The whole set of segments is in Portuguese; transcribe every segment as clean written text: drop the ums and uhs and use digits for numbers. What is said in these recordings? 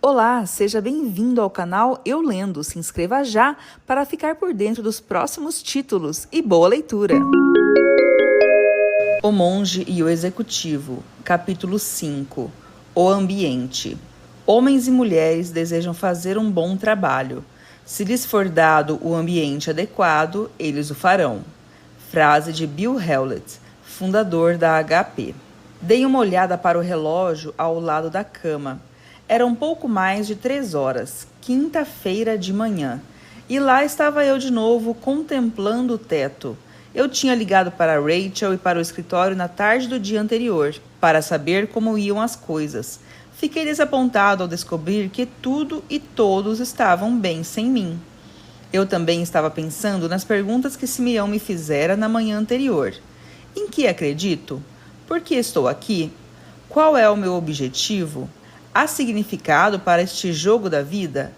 Olá, seja bem-vindo ao canal Eu Lendo. Se inscreva já para ficar por dentro dos próximos títulos e boa leitura. O Monge e o Executivo, capítulo 5. O Ambiente. Homens e mulheres desejam fazer um bom trabalho. Se lhes for dado o ambiente adequado, eles o farão. Frase de Bill Hewlett, fundador da HP. Dei uma olhada para o relógio ao lado da cama. Era um pouco mais de 3 horas, quinta-feira de manhã, e lá estava eu de novo contemplando o teto. Eu tinha ligado para Rachel e para o escritório na tarde do dia anterior, para saber como iam as coisas. Fiquei desapontado ao descobrir que tudo e todos estavam bem sem mim. Eu também estava pensando nas perguntas que Simeão me fizera na manhã anterior. Em que acredito? Por que estou aqui? Qual é o meu objetivo? Há significado para este jogo da vida?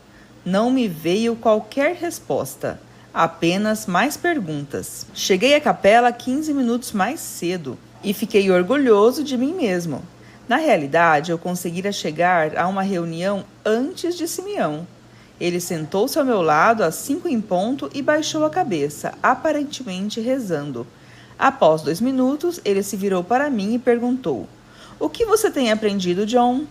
Não me veio qualquer resposta, apenas mais perguntas. Cheguei à capela 15 minutos mais cedo e fiquei orgulhoso de mim mesmo. Na realidade, eu conseguira chegar a uma reunião antes de Simeão. Ele sentou-se ao meu lado às 5 em ponto e baixou a cabeça, aparentemente rezando. Após 2 minutos, ele se virou para mim e perguntou: "O que você tem aprendido, John?"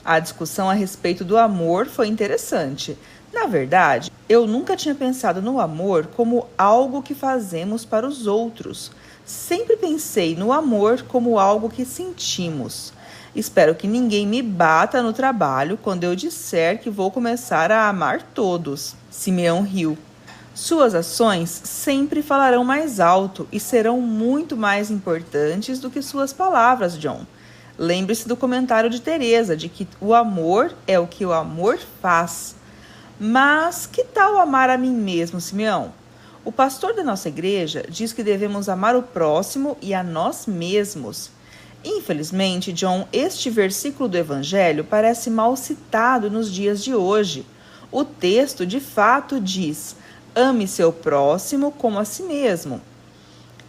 A discussão a respeito do amor foi interessante. Na verdade, eu nunca tinha pensado no amor como algo que fazemos para os outros. Sempre pensei no amor como algo que sentimos. Espero que ninguém me bata no trabalho quando eu disser que vou começar a amar todos. Simeão riu. Suas ações sempre falarão mais alto e serão muito mais importantes do que suas palavras, John. Lembre-se do comentário de Teresa, de que o amor é o que o amor faz. Mas que tal amar a mim mesmo, Simeão? O pastor da nossa igreja diz que devemos amar o próximo e a nós mesmos. Infelizmente, John, este versículo do Evangelho parece mal citado nos dias de hoje. O texto, de fato, diz: ame seu próximo como a si mesmo,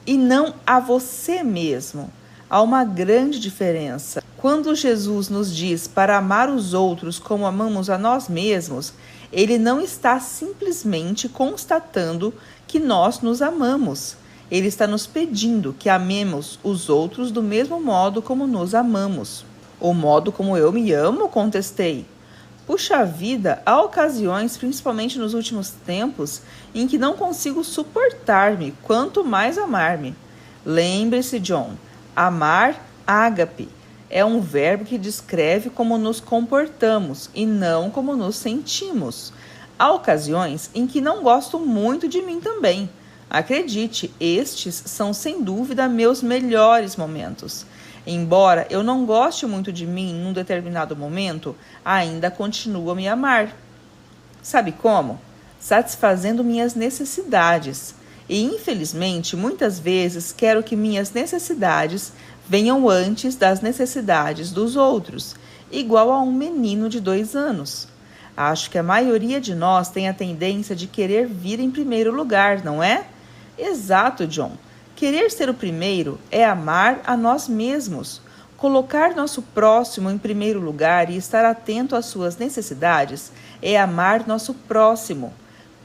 e não a você mesmo. Há uma grande diferença. Quando Jesus nos diz para amar os outros como amamos a nós mesmos, ele não está simplesmente constatando que nós nos amamos. Ele está nos pedindo que amemos os outros do mesmo modo como nos amamos. O modo como eu me amo? Contestei. Puxa vida, há ocasiões, principalmente nos últimos tempos, em que não consigo suportar-me, quanto mais amar-me. Lembre-se, John, amar, ágape, é um verbo que descreve como nos comportamos e não como nos sentimos. Há ocasiões em que não gosto muito de mim também. Acredite, estes são sem dúvida meus melhores momentos. Embora eu não goste muito de mim num determinado momento, ainda continuo a me amar. Sabe como? Satisfazendo minhas necessidades. E, infelizmente, muitas vezes quero que minhas necessidades venham antes das necessidades dos outros, igual a um menino de 2 anos. Acho que a maioria de nós tem a tendência de querer vir em primeiro lugar, não é? Exato, John. Querer ser o primeiro é amar a nós mesmos. Colocar nosso próximo em primeiro lugar e estar atento às suas necessidades é amar nosso próximo.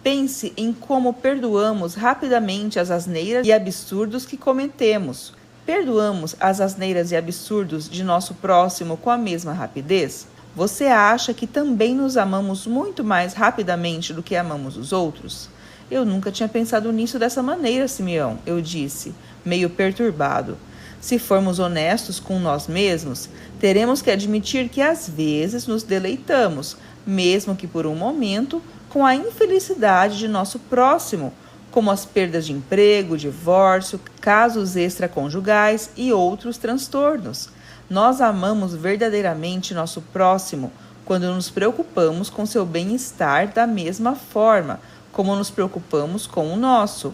Pense em como perdoamos rapidamente as asneiras e absurdos que cometemos. Perdoamos as asneiras e absurdos de nosso próximo com a mesma rapidez? Você acha que também nos amamos muito mais rapidamente do que amamos os outros? Eu nunca tinha pensado nisso dessa maneira, Simeão, eu disse, meio perturbado. Se formos honestos com nós mesmos, teremos que admitir que às vezes nos deleitamos, mesmo que por um momento, com a infelicidade de nosso próximo, como as perdas de emprego, divórcio, casos extraconjugais e outros transtornos. Nós amamos verdadeiramente nosso próximo quando nos preocupamos com seu bem-estar da mesma forma como nos preocupamos com o nosso.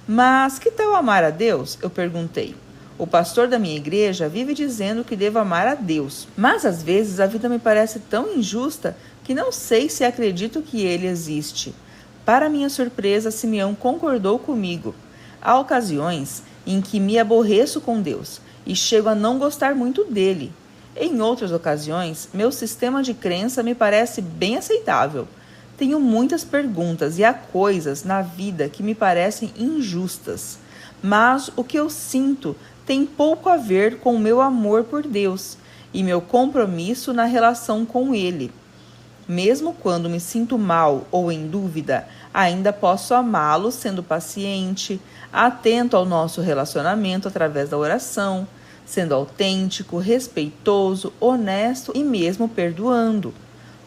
Mas que tal amar a Deus? Eu perguntei. O pastor da minha igreja vive dizendo que devo amar a Deus, mas às vezes a vida me parece tão injusta que não sei se acredito que ele existe. Para minha surpresa, Simeão concordou comigo. Há ocasiões em que me aborreço com Deus e chego a não gostar muito dele. Em outras ocasiões, meu sistema de crença me parece bem aceitável. Tenho muitas perguntas e há coisas na vida que me parecem injustas, mas o que eu sinto tem pouco a ver com o meu amor por Deus e meu compromisso na relação com Ele. Mesmo quando me sinto mal ou em dúvida, ainda posso amá-lo sendo paciente, atento ao nosso relacionamento através da oração, sendo autêntico, respeitoso, honesto e mesmo perdoando.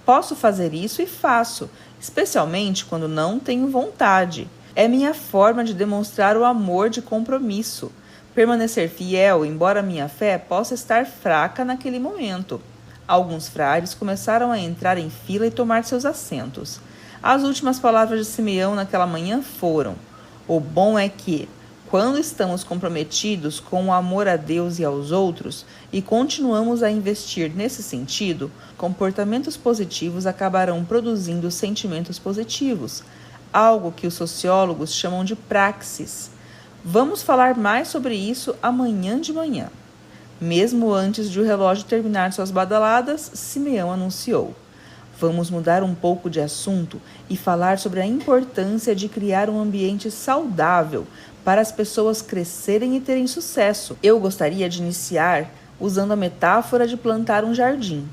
Posso fazer isso e faço, especialmente quando não tenho vontade. É minha forma de demonstrar o amor de compromisso. Permanecer fiel, embora minha fé possa estar fraca naquele momento. Alguns frades começaram a entrar em fila e tomar seus assentos. As últimas palavras de Simeão naquela manhã foram: o bom é que, quando estamos comprometidos com o amor a Deus e aos outros e continuamos a investir nesse sentido, comportamentos positivos acabarão produzindo sentimentos positivos, algo que os sociólogos chamam de praxis. Vamos falar mais sobre isso amanhã de manhã. Mesmo antes de o relógio terminar suas badaladas, Simeão anunciou: vamos mudar um pouco de assunto e falar sobre a importância de criar um ambiente saudável para as pessoas crescerem e terem sucesso. Eu gostaria de iniciar usando a metáfora de plantar um jardim.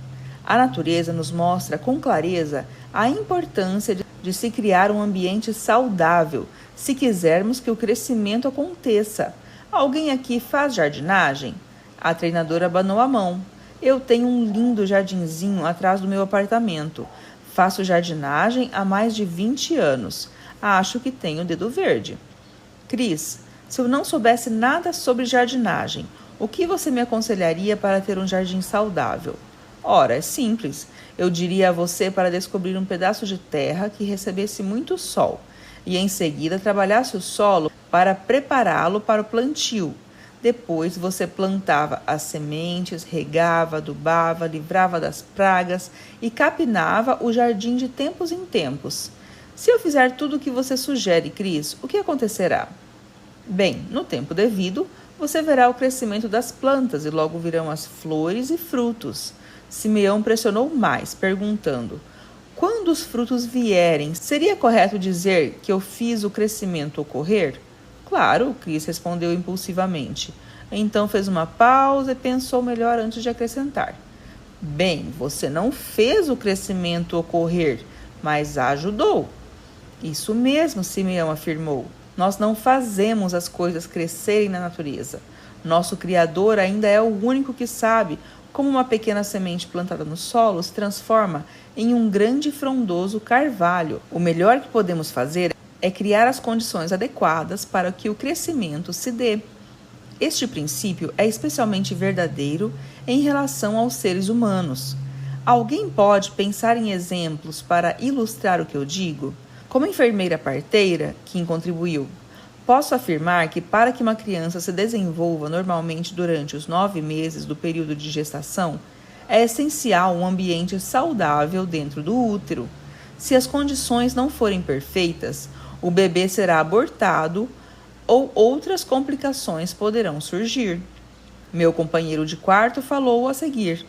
A natureza nos mostra com clareza a importância de se criar um ambiente saudável, se quisermos que o crescimento aconteça. Alguém aqui faz jardinagem? A treinadora abanou a mão. Eu tenho um lindo jardinzinho atrás do meu apartamento. Faço jardinagem há mais de 20 anos. Acho que tenho o dedo verde. Cris, se eu não soubesse nada sobre jardinagem, o que você me aconselharia para ter um jardim saudável? Ora, é simples. Eu diria a você para descobrir um pedaço de terra que recebesse muito sol e em seguida trabalhasse o solo para prepará-lo para o plantio. Depois você plantava as sementes, regava, adubava, livrava das pragas e capinava o jardim de tempos em tempos. Se eu fizer tudo o que você sugere, Cris, o que acontecerá? Bem, no tempo devido, você verá o crescimento das plantas e logo virão as flores e frutos. Simeão pressionou mais, perguntando: quando os frutos vierem, seria correto dizer que eu fiz o crescimento ocorrer? Claro, Cris respondeu impulsivamente. Então fez uma pausa e pensou melhor antes de acrescentar: bem, você não fez o crescimento ocorrer, mas ajudou. Isso mesmo, Simeão afirmou. Nós não fazemos as coisas crescerem na natureza. Nosso Criador ainda é o único que sabe como uma pequena semente plantada no solo se transforma em um grande e frondoso carvalho. O melhor que podemos fazer é criar as condições adequadas para que o crescimento se dê. Este princípio é especialmente verdadeiro em relação aos seres humanos. Alguém pode pensar em exemplos para ilustrar o que eu digo? Como enfermeira parteira, Kim contribuiu, posso afirmar que para que uma criança se desenvolva normalmente durante os 9 meses do período de gestação, é essencial um ambiente saudável dentro do útero. Se as condições não forem perfeitas, o bebê será abortado ou outras complicações poderão surgir. Meu companheiro de quarto falou a seguir: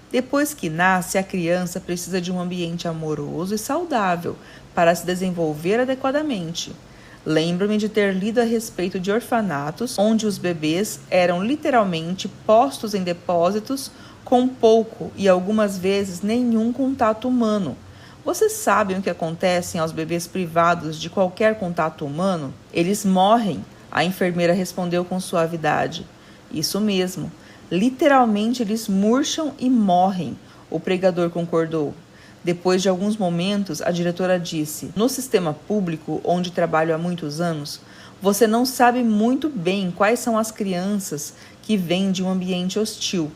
depois que nasce, a criança precisa de um ambiente amoroso e saudável para se desenvolver adequadamente. Lembro-me de ter lido a respeito de orfanatos onde os bebês eram literalmente postos em depósitos com pouco e algumas vezes nenhum contato humano. Vocês sabem o que acontece aos bebês privados de qualquer contato humano? Eles morrem, a enfermeira respondeu com suavidade. Isso mesmo, literalmente eles murcham e morrem, o pregador concordou. Depois de alguns momentos, a diretora disse: no sistema público, onde trabalho há muitos anos, você não sabe muito bem quais são as crianças que vêm de um ambiente hostil.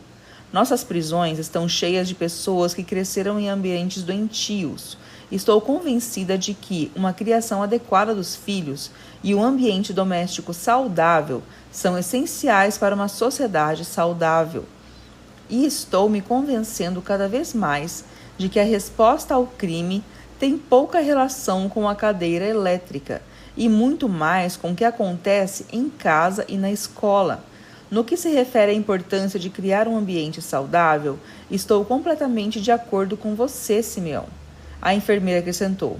Nossas prisões estão cheias de pessoas que cresceram em ambientes doentios. Estou convencida de que uma criação adequada dos filhos e um ambiente doméstico saudável são essenciais para uma sociedade saudável. E estou me convencendo cada vez mais de que a resposta ao crime tem pouca relação com a cadeira elétrica e muito mais com o que acontece em casa e na escola. No que se refere à importância de criar um ambiente saudável, estou completamente de acordo com você, Simeão. A enfermeira acrescentou.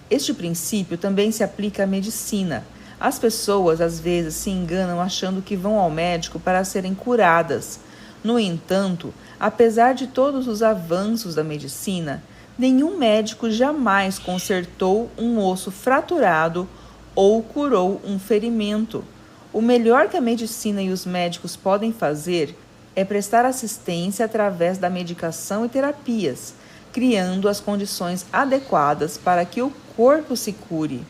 Este princípio também se aplica à medicina. As pessoas às vezes se enganam achando que vão ao médico para serem curadas. No entanto, apesar de todos os avanços da medicina, nenhum médico jamais consertou um osso fraturado ou curou um ferimento. O melhor que a medicina e os médicos podem fazer é prestar assistência através da medicação e terapias, criando as condições adequadas para que o corpo se cure.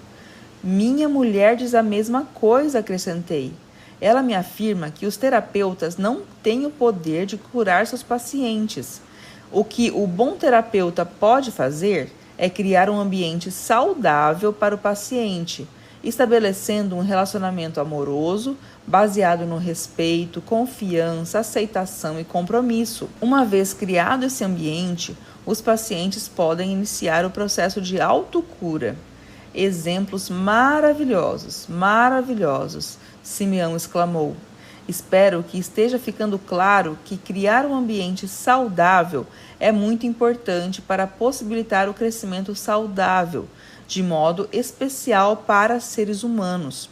Minha mulher diz a mesma coisa, acrescentei. Ela me afirma que os terapeutas não têm o poder de curar seus pacientes. O que o bom terapeuta pode fazer é criar um ambiente saudável para o paciente, estabelecendo um relacionamento amoroso, baseado no respeito, confiança, aceitação e compromisso. Uma vez criado esse ambiente, os pacientes podem iniciar o processo de autocura. Exemplos maravilhosos, maravilhosos, Simeão exclamou. Espero que esteja ficando claro que criar um ambiente saudável é muito importante para possibilitar o crescimento saudável, de modo especial para seres humanos.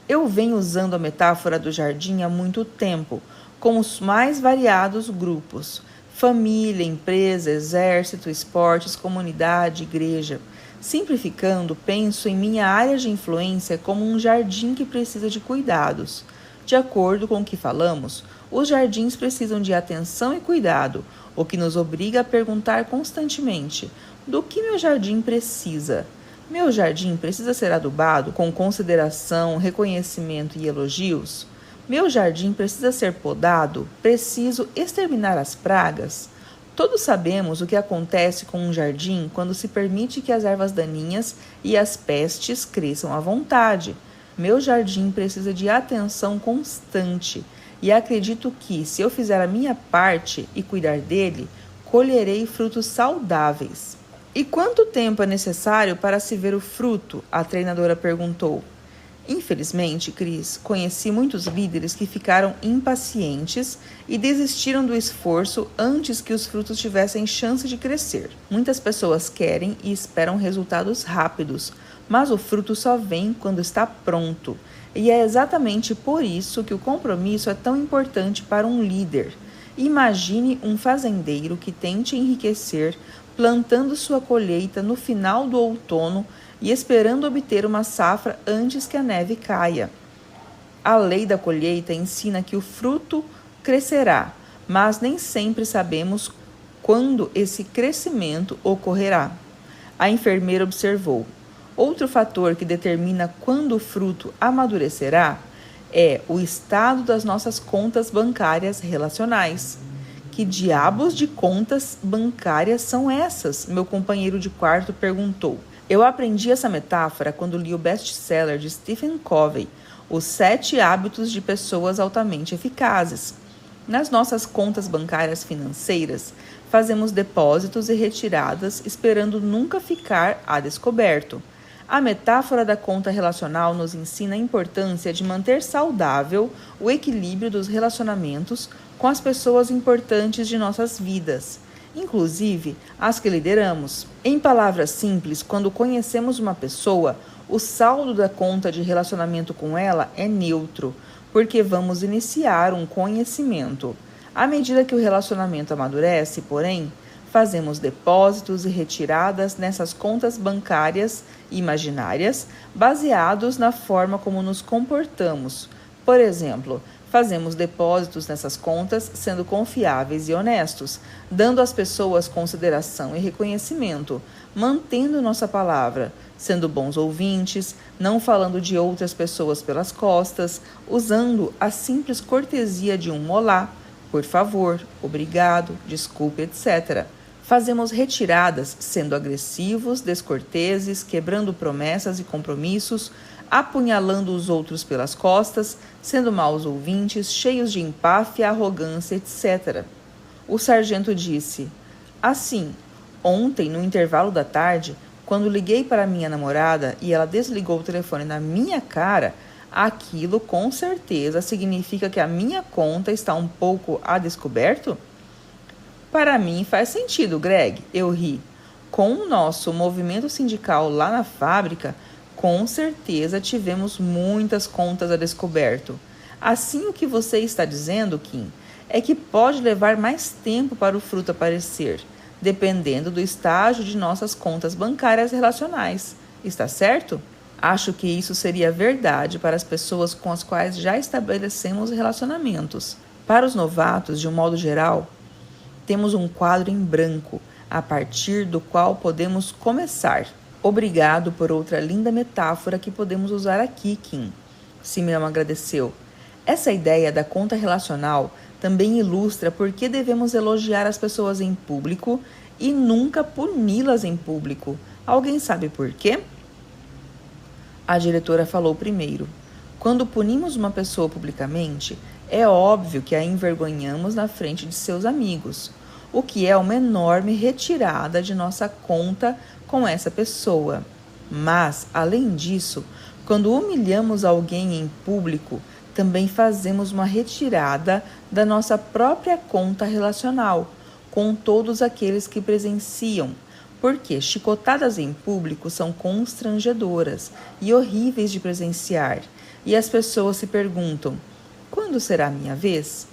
Eu venho usando a metáfora do jardim há muito tempo, com os mais variados grupos: família, empresa, exército, esportes, comunidade, igreja. Simplificando, penso em minha área de influência como um jardim que precisa de cuidados. De acordo com o que falamos, os jardins precisam de atenção e cuidado, o que nos obriga a perguntar constantemente: do que meu jardim precisa? Meu jardim precisa ser adubado com consideração, reconhecimento e elogios? Meu jardim precisa ser podado? Preciso exterminar as pragas? Todos sabemos o que acontece com um jardim quando se permite que as ervas daninhas e as pestes cresçam à vontade. Meu jardim precisa de atenção constante e acredito que, se eu fizer a minha parte e cuidar dele, colherei frutos saudáveis. E quanto tempo é necessário para se ver o fruto? A treinadora perguntou. Infelizmente, Cris, conheci muitos líderes que ficaram impacientes e desistiram do esforço antes que os frutos tivessem chance de crescer. Muitas pessoas querem e esperam resultados rápidos, mas o fruto só vem quando está pronto. E é exatamente por isso que o compromisso é tão importante para um líder. Imagine um fazendeiro que tente enriquecer plantando sua colheita no final do outono e esperando obter uma safra antes que a neve caia. A lei da colheita ensina que o fruto crescerá, mas nem sempre sabemos quando esse crescimento ocorrerá. A enfermeira observou. Outro fator que determina quando o fruto amadurecerá é o estado das nossas contas bancárias relacionais. Que diabos de contas bancárias são essas? Meu companheiro de quarto perguntou. Eu aprendi essa metáfora quando li o best-seller de Stephen Covey, Os 7 Hábitos de Pessoas Altamente Eficazes. Nas nossas contas bancárias financeiras, fazemos depósitos e retiradas esperando nunca ficar a descoberto. A metáfora da conta relacional nos ensina a importância de manter saudável o equilíbrio dos relacionamentos com as pessoas importantes de nossas vidas, inclusive as que lideramos. Em palavras simples, quando conhecemos uma pessoa, o saldo da conta de relacionamento com ela é neutro, porque vamos iniciar um conhecimento. À medida que o relacionamento amadurece, porém, fazemos depósitos e retiradas nessas contas bancárias imaginárias, baseados na forma como nos comportamos. Por exemplo, fazemos depósitos nessas contas sendo confiáveis e honestos, dando às pessoas consideração e reconhecimento, mantendo nossa palavra, sendo bons ouvintes, não falando de outras pessoas pelas costas, usando a simples cortesia de um olá, por favor, obrigado, desculpe, etc. Fazemos retiradas sendo agressivos, descorteses, quebrando promessas e compromissos, apunhalando os outros pelas costas, sendo maus ouvintes, cheios de empáfia, arrogância, etc. O sargento disse: assim, ontem, no intervalo da tarde, quando liguei para minha namorada e ela desligou o telefone na minha cara, aquilo com certeza significa que a minha conta está um pouco a descoberto? Para mim faz sentido, Greg, eu ri. Com o nosso movimento sindical lá na fábrica, com certeza tivemos muitas contas a descoberto. Assim, o que você está dizendo, Kim, é que pode levar mais tempo para o fruto aparecer, dependendo do estágio de nossas contas bancárias relacionais. Está certo? Acho que isso seria verdade para as pessoas com as quais já estabelecemos relacionamentos. Para os novatos, de um modo geral, temos um quadro em branco, a partir do qual podemos começar. Obrigado por outra linda metáfora que podemos usar aqui, Kim. Simeão agradeceu. Essa ideia da conta relacional também ilustra por que devemos elogiar as pessoas em público e nunca puni-las em público. Alguém sabe por quê? A diretora falou primeiro. Quando punimos uma pessoa publicamente, é óbvio que a envergonhamos na frente de seus amigos, o que é uma enorme retirada de nossa conta com essa pessoa. Mas, além disso, quando humilhamos alguém em público, também fazemos uma retirada da nossa própria conta relacional com todos aqueles que presenciam, porque chicotadas em público são constrangedoras e horríveis de presenciar, e as pessoas se perguntam: quando será a minha vez?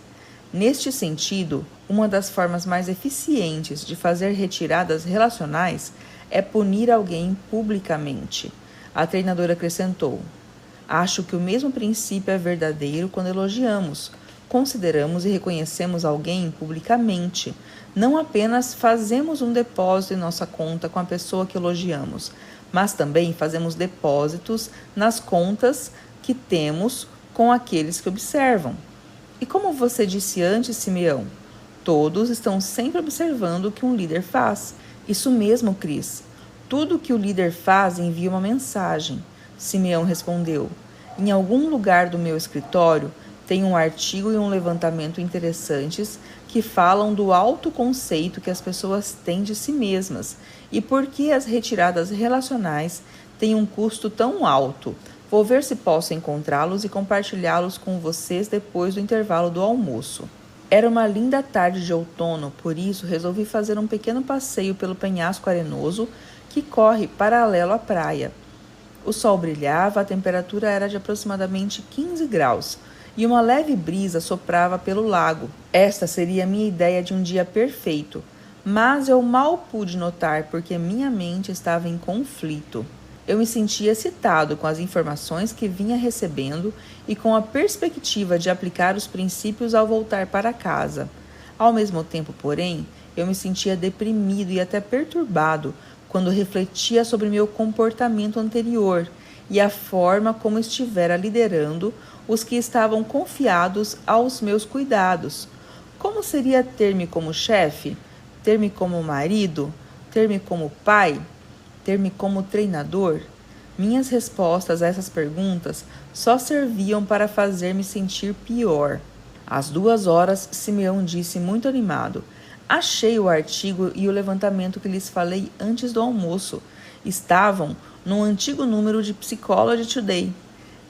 Neste sentido, uma das formas mais eficientes de fazer retiradas relacionais é punir alguém publicamente. A treinadora acrescentou: acho que o mesmo princípio é verdadeiro quando elogiamos. Consideramos e reconhecemos alguém publicamente. Não apenas fazemos um depósito em nossa conta com a pessoa que elogiamos, mas também fazemos depósitos nas contas que temos com aqueles que observam. E como você disse antes, Simeão, todos estão sempre observando o que um líder faz. Isso mesmo, Cris. Tudo que o líder faz envia uma mensagem. Simeão respondeu. Em algum lugar do meu escritório tem um artigo e um levantamento interessantes que falam do autoconceito que as pessoas têm de si mesmas e por que as retiradas relacionais têm um custo tão alto. Vou ver se posso encontrá-los e compartilhá-los com vocês depois do intervalo do almoço. Era uma linda tarde de outono, por isso resolvi fazer um pequeno passeio pelo penhasco arenoso que corre paralelo à praia. O sol brilhava, a temperatura era de aproximadamente 15 graus e uma leve brisa soprava pelo lago. Esta seria a minha ideia de um dia perfeito, mas eu mal pude notar porque minha mente estava em conflito. Eu me sentia excitado com as informações que vinha recebendo e com a perspectiva de aplicar os princípios ao voltar para casa. Ao mesmo tempo, porém, eu me sentia deprimido e até perturbado quando refletia sobre meu comportamento anterior e a forma como estivera liderando os que estavam confiados aos meus cuidados. Como seria ter-me como chefe? Ter-me como marido? Ter-me como pai? Ter-me como treinador? Minhas respostas a essas perguntas só serviam para fazer-me sentir pior. Às 2 horas, Simeão disse muito animado: achei o artigo e o levantamento que lhes falei antes do almoço. Estavam num antigo número de Psychology Today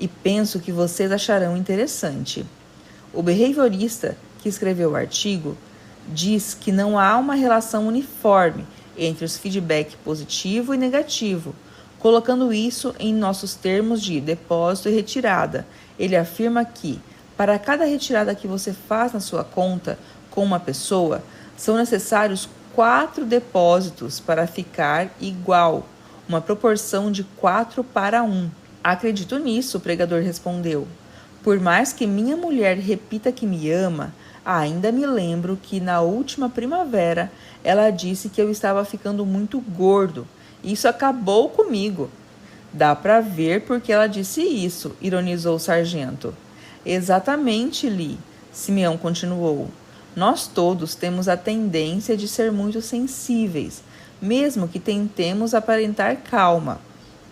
e penso que vocês acharão interessante. O behaviorista que escreveu o artigo diz que não há uma relação uniforme entre os feedback positivo e negativo. Colocando isso em nossos termos de depósito e retirada, ele afirma que, para cada retirada que você faz na sua conta com uma pessoa, são necessários 4 depósitos para ficar igual, uma proporção de 4:1. Acredito nisso, o pregador respondeu. Por mais que minha mulher repita que me ama, ainda me lembro que na última primavera ela disse que eu estava ficando muito gordo. Isso acabou comigo. Dá para ver porque ela disse isso, ironizou o sargento. Exatamente, Lee, Simeão continuou. Nós todos temos a tendência de ser muito sensíveis, mesmo que tentemos aparentar calma.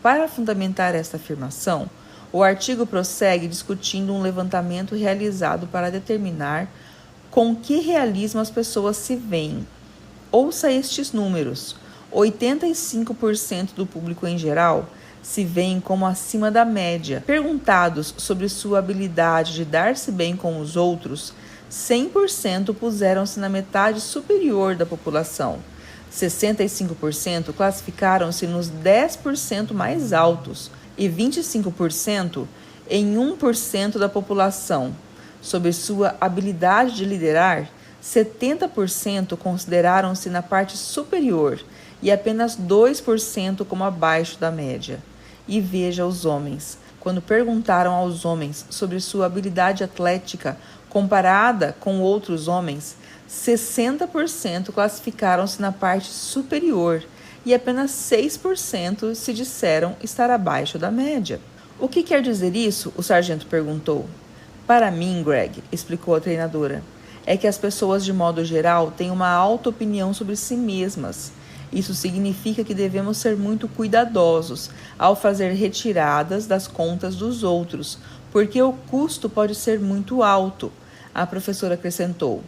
Para fundamentar esta afirmação, o artigo prossegue discutindo um levantamento realizado para determinar com que realismo as pessoas se veem. Ouça estes números. 85% do público em geral se veem como acima da média. Perguntados sobre sua habilidade de dar-se bem com os outros, 100% puseram-se na metade superior da população. 65% classificaram-se nos 10% mais altos e 25% em 1% da população. Sobre sua habilidade de liderar, 70% consideraram-se na parte superior e apenas 2% como abaixo da média. E veja os homens. Quando perguntaram aos homens sobre sua habilidade atlética comparada com outros homens, 60% classificaram-se na parte superior e apenas 6% se disseram estar abaixo da média. O que quer dizer isso? O sargento perguntou. Para mim, Greg, explicou a treinadora, é que as pessoas de modo geral têm uma alta opinião sobre si mesmas. Isso significa que devemos ser muito cuidadosos ao fazer retiradas das contas dos outros, porque o custo pode ser muito alto. A professora acrescentou.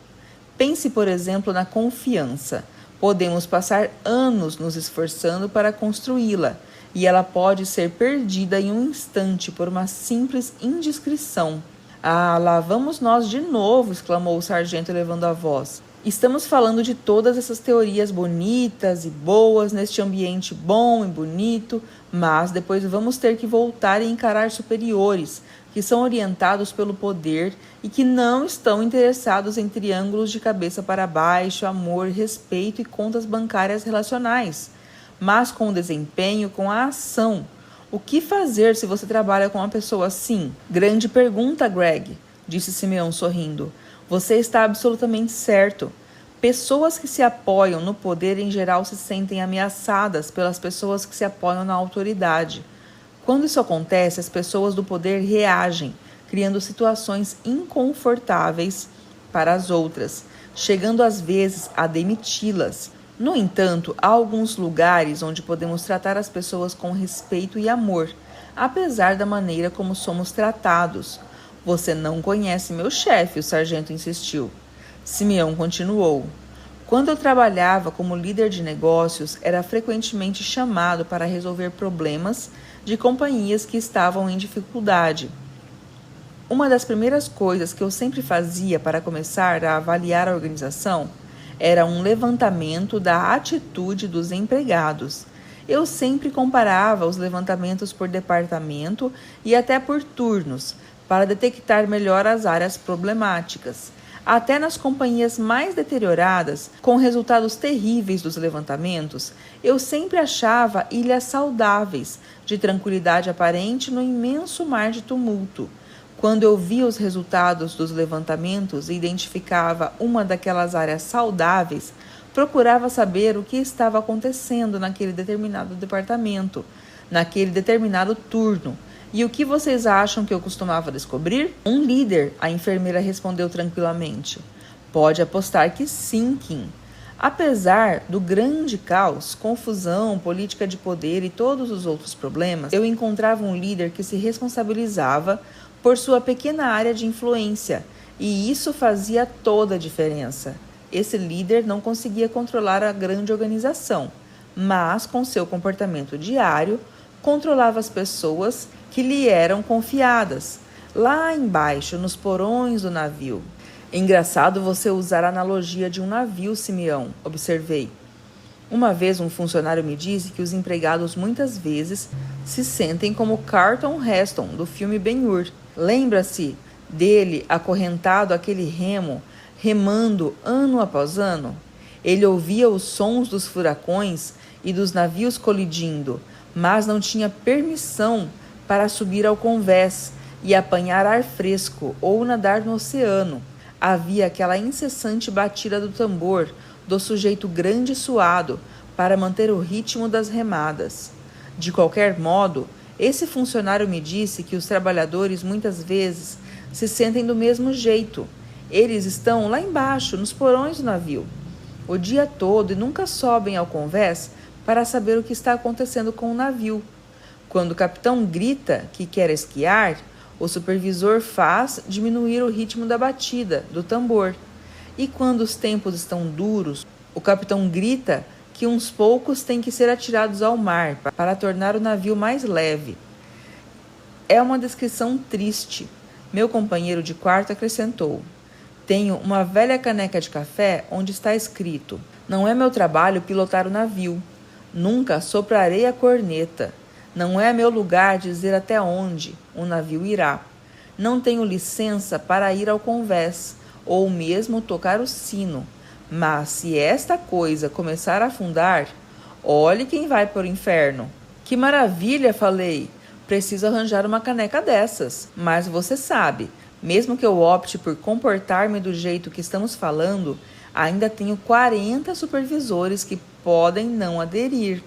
Pense, por exemplo, na confiança. Podemos passar anos nos esforçando para construí-la, e ela pode ser perdida em um instante por uma simples indiscrição. Ah, lá vamos nós de novo, exclamou o sargento elevando a voz. Estamos falando de todas essas teorias bonitas e boas neste ambiente bom e bonito, mas depois vamos ter que voltar e encarar superiores, que são orientados pelo poder e que não estão interessados em triângulos de cabeça para baixo, amor, respeito e contas bancárias relacionais, mas com o desempenho, com a ação. O que fazer se você trabalha com uma pessoa assim? Grande pergunta, Greg, disse Simeão sorrindo. Você está absolutamente certo. Pessoas que se apoiam no poder em geral se sentem ameaçadas pelas pessoas que se apoiam na autoridade. Quando isso acontece, as pessoas do poder reagem, criando situações inconfortáveis para as outras, chegando às vezes a demiti-las. No entanto, há alguns lugares onde podemos tratar as pessoas com respeito e amor, apesar da maneira como somos tratados. Você não conhece meu chefe, o sargento insistiu. Simeão continuou. Quando eu trabalhava como líder de negócios, era frequentemente chamado para resolver problemas de companhias que estavam em dificuldade. Uma das primeiras coisas que eu sempre fazia para começar a avaliar a organização era um levantamento da atitude dos empregados. Eu sempre comparava os levantamentos por departamento e até por turnos, para detectar melhor as áreas problemáticas. Até nas companhias mais deterioradas, com resultados terríveis dos levantamentos, eu sempre achava ilhas saudáveis, de tranquilidade aparente no imenso mar de tumulto. Quando eu via os resultados dos levantamentos e identificava uma daquelas áreas saudáveis, procurava saber o que estava acontecendo naquele determinado departamento, naquele determinado turno. E o que vocês acham que eu costumava descobrir? Um líder, a enfermeira respondeu tranquilamente. Pode apostar que sim, Kim. Apesar do grande caos, confusão, política de poder e todos os outros problemas, eu encontrava um líder que se responsabilizava por sua pequena área de influência, e isso fazia toda a diferença. Esse líder não conseguia controlar a grande organização, mas com seu comportamento diário, controlava as pessoas que lhe eram confiadas, lá embaixo, nos porões do navio. Engraçado você usar a analogia de um navio, Simeão, observei. Uma vez um funcionário me disse que os empregados muitas vezes se sentem como Carlton Heston, do filme Ben-Hur. Lembra-se dele acorrentado àquele remo, remando ano após ano? Ele ouvia os sons dos furacões e dos navios colidindo, mas não tinha permissão para subir ao convés e apanhar ar fresco ou nadar no oceano. Havia aquela incessante batida do tambor do sujeito grande e suado para manter o ritmo das remadas. De qualquer modo, esse funcionário me disse que os trabalhadores muitas vezes se sentem do mesmo jeito. Eles estão lá embaixo, nos porões do navio, o dia todo e nunca sobem ao convés para saber o que está acontecendo com o navio. Quando o capitão grita que quer esquiar, o supervisor faz diminuir o ritmo da batida do tambor. E quando os tempos estão duros, o capitão grita que uns poucos têm que ser atirados ao mar para tornar o navio mais leve. É uma descrição triste. Meu companheiro de quarto acrescentou: tenho uma velha caneca de café onde está escrito: não é meu trabalho pilotar o navio. Nunca soprarei a corneta. Não é meu lugar dizer até onde o navio irá. Não tenho licença para ir ao convés, ou mesmo tocar o sino. Mas se esta coisa começar a afundar, olhe quem vai para o inferno. Que maravilha, falei. Preciso arranjar uma caneca dessas. Mas você sabe, mesmo que eu opte por comportar-me do jeito que estamos falando, ainda tenho 40 supervisores que podem não aderir.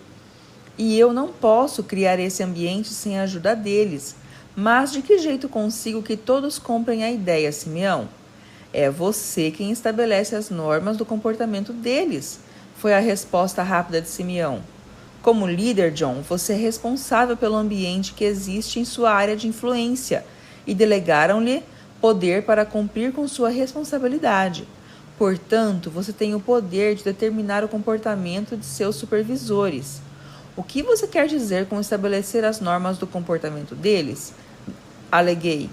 E eu não posso criar esse ambiente sem a ajuda deles. Mas de que jeito consigo que todos comprem a ideia, Simeão? É você quem estabelece as normas do comportamento deles, foi a resposta rápida de Simeão. Como líder, John, você é responsável pelo ambiente que existe em sua área de influência e delegaram-lhe poder para cumprir com sua responsabilidade. Portanto, você tem o poder de determinar o comportamento de seus supervisores. O que você quer dizer com estabelecer as normas do comportamento deles? Aleguei.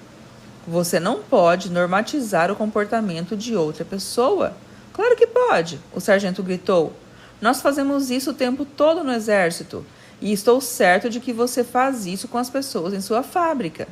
Você não pode normatizar o comportamento de outra pessoa? Claro que pode, o sargento gritou. Nós fazemos isso o tempo todo no exército, e estou certo de que você faz isso com as pessoas em sua fábrica.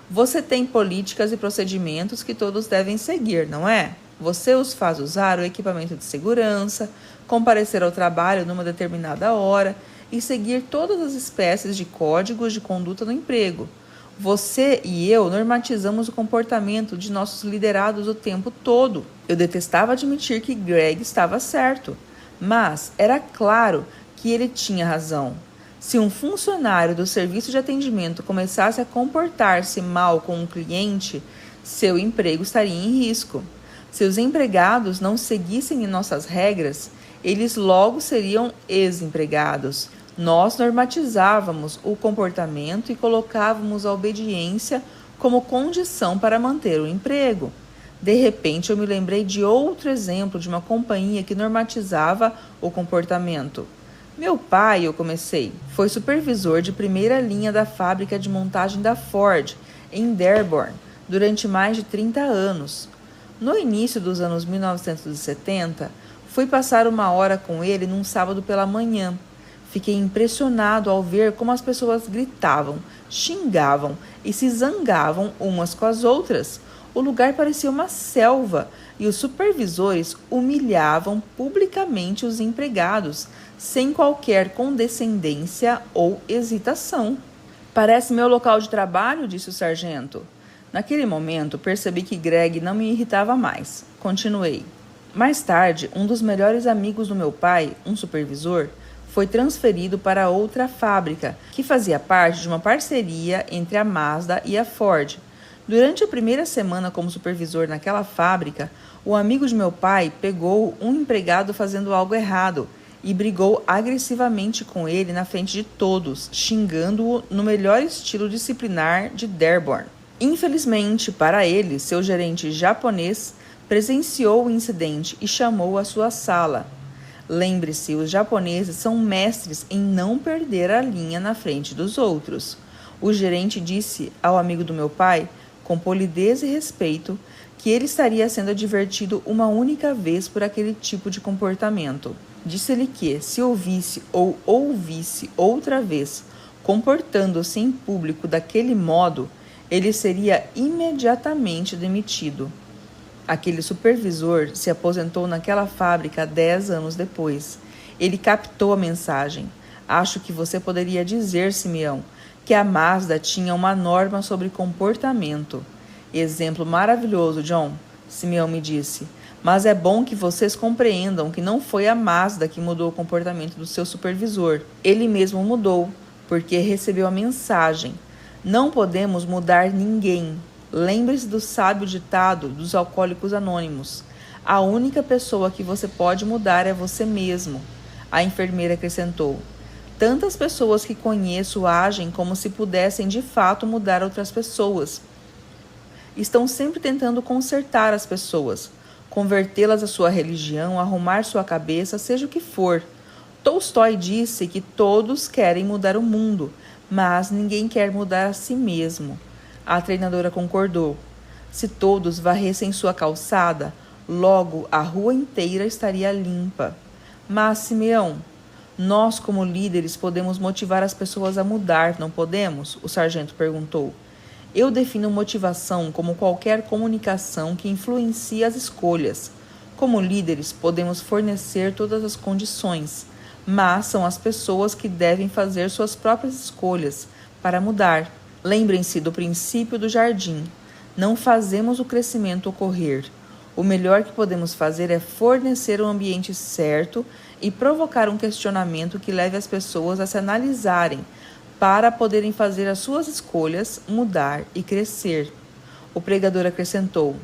Você tem políticas e procedimentos que todos devem seguir, não é? Você os faz usar o equipamento de segurança, comparecer ao trabalho numa determinada hora e seguir todas as espécies de códigos de conduta no emprego. Você e eu normatizamos o comportamento de nossos liderados o tempo todo. Eu detestava admitir que Greg estava certo, mas era claro que ele tinha razão. Se um funcionário do serviço de atendimento começasse a comportar-se mal com um cliente, seu emprego estaria em risco. Se os empregados não seguissem nossas regras, eles logo seriam ex-empregados. Nós normatizávamos o comportamento e colocávamos a obediência como condição para manter o emprego. De repente, eu me lembrei de outro exemplo de uma companhia que normatizava o comportamento. Meu pai, eu comecei, foi supervisor de primeira linha da fábrica de montagem da Ford, em Dearborn, durante mais de 30 anos. No início dos anos 1970, fui passar uma hora com ele num sábado pela manhã. Fiquei impressionado ao ver como as pessoas gritavam, xingavam e se zangavam umas com as outras. O lugar parecia uma selva e os supervisores humilhavam publicamente os empregados, sem qualquer condescendência ou hesitação. Parece meu local de trabalho, disse o sargento. Naquele momento, percebi que Greg não me irritava mais. Continuei. Mais tarde, um dos melhores amigos do meu pai, um supervisor, foi transferido para outra fábrica, que fazia parte de uma parceria entre a Mazda e a Ford. Durante a primeira semana como supervisor naquela fábrica, o amigo de meu pai pegou um empregado fazendo algo errado e brigou agressivamente com ele na frente de todos, xingando-o no melhor estilo disciplinar de Dearborn. Infelizmente, para ele, seu gerente japonês presenciou o incidente e chamou-o à sua sala. Lembre-se, os japoneses são mestres em não perder a linha na frente dos outros. O gerente disse ao amigo do meu pai, com polidez e respeito, que ele estaria sendo advertido uma única vez por aquele tipo de comportamento. Disse-lhe que, se ouvisse ou ouvisse outra vez, comportando-se em público daquele modo, ele seria imediatamente demitido. Aquele supervisor se aposentou naquela fábrica 10 anos depois. Ele captou a mensagem. Acho que você poderia dizer, Simeão, que a Mazda tinha uma norma sobre comportamento. Exemplo maravilhoso, John, Simeão me disse. Mas é bom que vocês compreendam que não foi a Mazda que mudou o comportamento do seu supervisor. Ele mesmo mudou, porque recebeu a mensagem. Não podemos mudar ninguém. Lembre-se do sábio ditado dos alcoólicos anônimos. A única pessoa que você pode mudar é você mesmo. A enfermeira acrescentou. Tantas pessoas que conheço agem como se pudessem de fato mudar outras pessoas. Estão sempre tentando consertar as pessoas, convertê-las à sua religião, arrumar sua cabeça, seja o que for. Tolstói disse que todos querem mudar o mundo, mas ninguém quer mudar a si mesmo. A treinadora concordou. Se todos varressem sua calçada, logo a rua inteira estaria limpa. Mas, Simeão, nós como líderes podemos motivar as pessoas a mudar, não podemos? O sargento perguntou. Eu defino motivação como qualquer comunicação que influencia as escolhas. Como líderes, podemos fornecer todas as condições, mas são as pessoas que devem fazer suas próprias escolhas para mudar. Lembrem-se do princípio do jardim. Não fazemos o crescimento ocorrer. O melhor que podemos fazer é fornecer o ambiente certo e provocar um questionamento que leve as pessoas a se analisarem para poderem fazer as suas escolhas, mudar e crescer. O pregador acrescentou: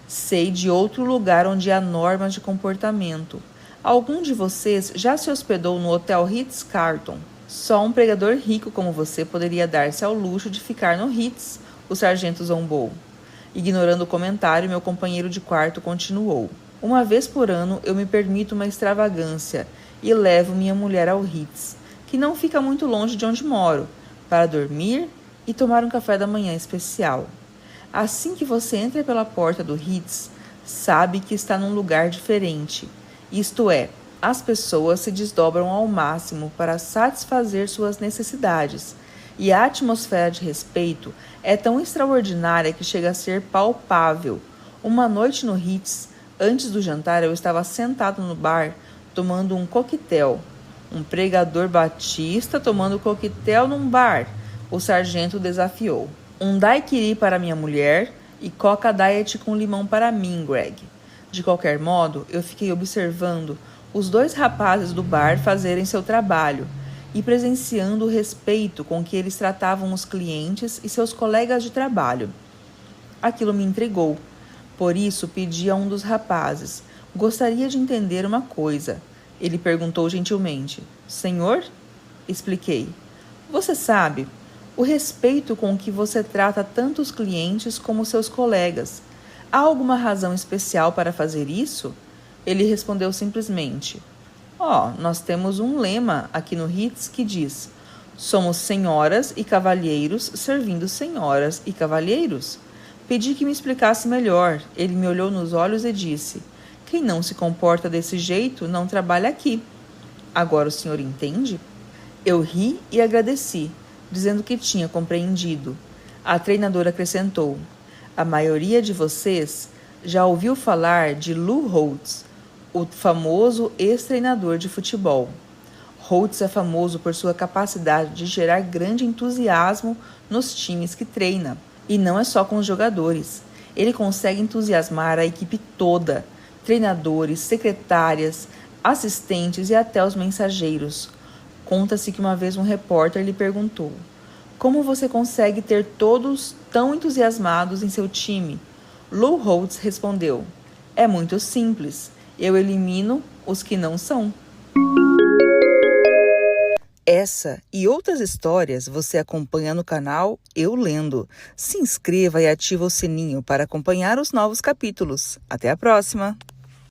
sei de outro lugar onde há normas de comportamento. Algum de vocês já se hospedou no Hotel Ritz-Carlton? Só um pregador rico como você poderia dar-se ao luxo de ficar no Ritz, o sargento zombou. Ignorando o comentário, meu companheiro de quarto continuou. Uma vez por ano eu me permito uma extravagância e levo minha mulher ao Ritz, que não fica muito longe de onde moro, para dormir e tomar um café da manhã especial. Assim que você entra pela porta do Ritz, sabe que está num lugar diferente. Isto é, as pessoas se desdobram ao máximo para satisfazer suas necessidades, e a atmosfera de respeito é tão extraordinária que chega a ser palpável. Uma noite no Ritz, antes do jantar, eu estava sentado no bar tomando um coquetel. Um pregador batista tomando coquetel num bar, o sargento desafiou. Um daiquiri para minha mulher e coca diet com limão para mim, Greg. De qualquer modo, eu fiquei observando os dois rapazes do bar fazerem seu trabalho e presenciando o respeito com que eles tratavam os clientes e seus colegas de trabalho. Aquilo me intrigou. Por isso, pedi a um dos rapazes: gostaria de entender uma coisa. Ele perguntou gentilmente: senhor? Expliquei. Você sabe, o respeito com que você trata tanto os clientes como seus colegas. Há alguma razão especial para fazer isso? Ele respondeu simplesmente: nós temos um lema aqui no Ritz que diz: somos senhoras e cavalheiros servindo senhoras e cavalheiros. Pedi que me explicasse melhor. Ele me olhou nos olhos e disse: quem não se comporta desse jeito não trabalha aqui. Agora o senhor entende? Eu ri e agradeci, dizendo que tinha compreendido. A treinadora acrescentou: a maioria de vocês já ouviu falar de Lou Holtz, o famoso ex-treinador de futebol. Holtz é famoso por sua capacidade de gerar grande entusiasmo nos times que treina. E não é só com os jogadores. Ele consegue entusiasmar a equipe toda, treinadores, secretárias, assistentes e até os mensageiros. Conta-se que uma vez um repórter lhe perguntou: como você consegue ter todos tão entusiasmados em seu time? Lou Holtz respondeu: é muito simples, eu elimino os que não são. Essa e outras histórias você acompanha no canal Eu Lendo. Se inscreva e ative o sininho para acompanhar os novos capítulos. Até a próxima!